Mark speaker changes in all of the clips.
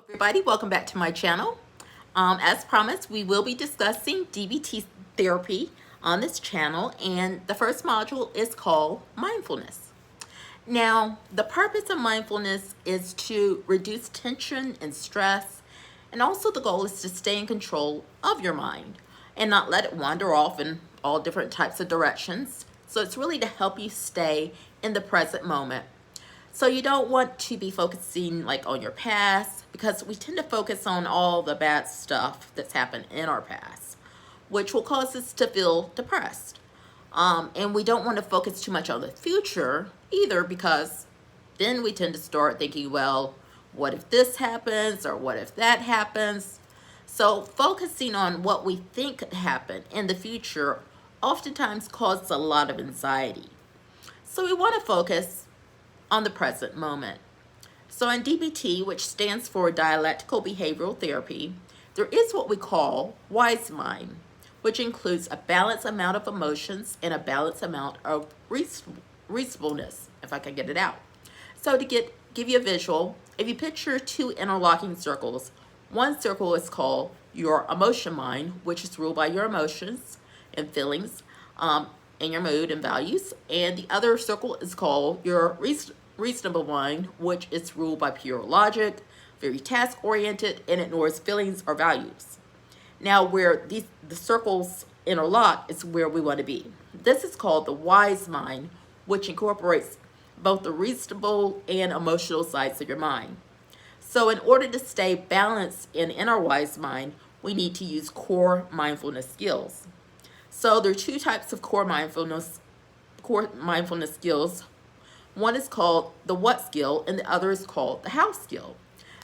Speaker 1: Everybody, welcome back to my channel. As promised, we will be discussing DBT therapy on this channel, and the first module is called mindfulness. Now, the purpose of mindfulness is to reduce tension and stress, and also the goal is to stay in control of your mind and not let it wander off in all different types of directions. So it's really to help you stay in the present moment. So you don't want to be focusing like on your past, because we tend to focus on all the bad stuff that's happened in our past, which will cause us to feel depressed. And we don't want to focus too much on the future either, because then we tend to start thinking, well, what if this happens or what if that happens? So focusing on what we think could happen in the future oftentimes causes a lot of anxiety. So we want to focus on the present moment. So in DBT, which stands for Dialectical Behavioral Therapy, there is what we call wise mind, which includes a balanced amount of emotions and a balanced amount of reasonableness, if I can get it out. So to give you a visual, if you picture two interlocking circles, one circle is called your emotion mind, which is ruled by your emotions and feelings, and your mood and values, and the other circle is called your reasonable mind, which is ruled by pure logic, very task-oriented, and ignores feelings or values. Now, where the circles interlock is where we want to be. This is called the wise mind, which incorporates both the reasonable and emotional sides of your mind. So in order to stay balanced in our wise mind, we need to use core mindfulness skills. So there are two types of core mindfulness skills. One is called the what skill, and the other is called the how skill.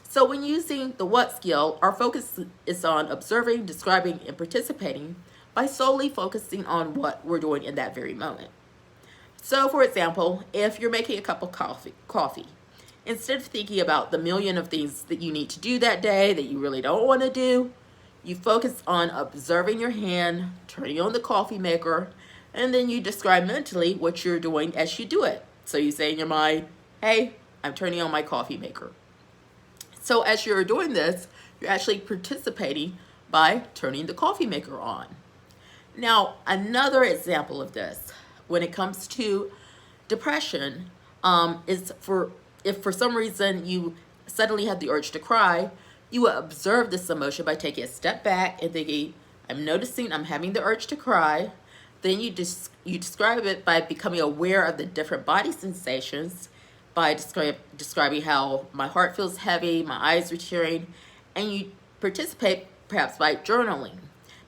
Speaker 1: So when using the what skill, our focus is on observing, describing, and participating by solely focusing on what we're doing in that very moment. So for example, if you're making a cup of coffee, instead of thinking about the million of things that you need to do that day that you really don't want to do, you focus on observing your hand, turning on the coffee maker, and then you describe mentally what you're doing as you do it. So you say in your mind, hey, I'm turning on my coffee maker. So as you're doing this, you're actually participating by turning the coffee maker on. Now, another example of this, when it comes to depression, is if for some reason you suddenly have the urge to cry, you will observe this emotion by taking a step back and thinking, I'm noticing I'm having the urge to cry. Then you describe it by becoming aware of the different body sensations, by describing how my heart feels heavy, my eyes are tearing, and you participate perhaps by journaling.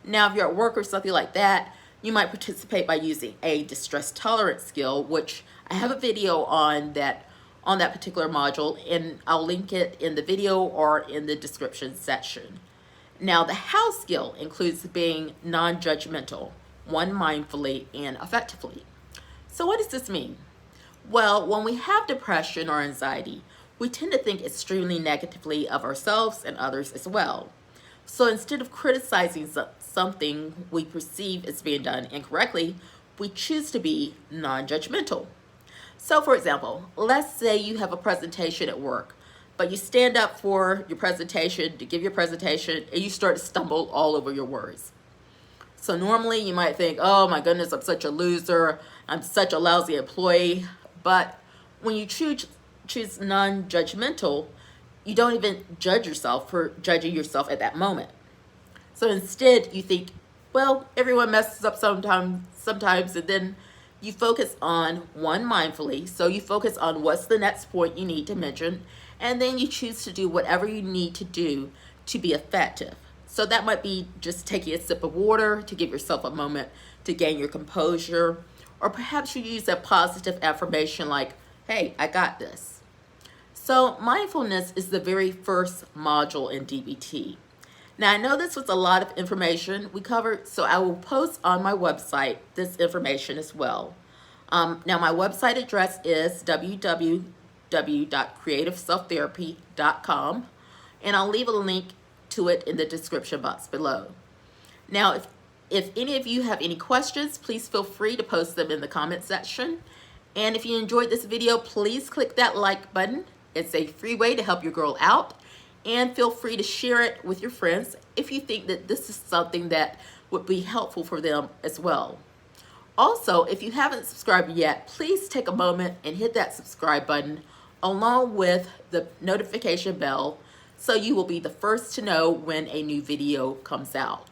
Speaker 1: Now, if you're at work or something like that, you might participate by using a distress tolerance skill, which I have a video on that particular module, and I'll link it in the video or in the description section. Now, the how skill includes being non-judgmental, one mindfully and effectively. So what does this mean? Well, when we have depression or anxiety, we tend to think extremely negatively of ourselves and others as well. So instead of criticizing something we perceive as being done incorrectly, we choose to be non-judgmental. So for example, let's say you have a presentation at work, but you stand up for your presentation, to give your presentation, and you start to stumble all over your words. So normally you might think, oh my goodness, I'm such a loser, I'm such a lousy employee. But when you choose non-judgmental, you don't even judge yourself for judging yourself at that moment. So instead you think, well, everyone messes up sometimes, and then you focus on one mindfully. So you focus on what's the next point you need to mention, and then you choose to do whatever you need to do to be effective. So that might be just taking a sip of water to give yourself a moment to gain your composure, or perhaps you use a positive affirmation like, hey, I got this. So mindfulness is the very first module in DBT. Now, I know this was a lot of information we covered, so I will post on my website this information as well. Now, my website address is www.creativeselftherapy.com, and I'll leave a link to it in the description box below. Now, if any of you have any questions, please feel free to post them in the comment section. And if you enjoyed this video, please click that like button. It's a free way to help your girl out. and feel free to share it with your friends if you think that this is something that would be helpful for them as well. Also, if you haven't subscribed yet, please take a moment and hit that subscribe button along with the notification bell so you will be the first to know when a new video comes out.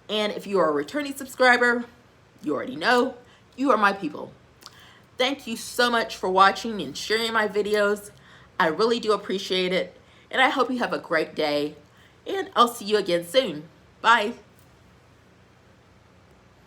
Speaker 1: And if you are a returning subscriber, you already know, you are my people. Thank you so much for watching and sharing my videos. I really do appreciate it. And I hope you have a great day. And I'll see you again soon. Bye.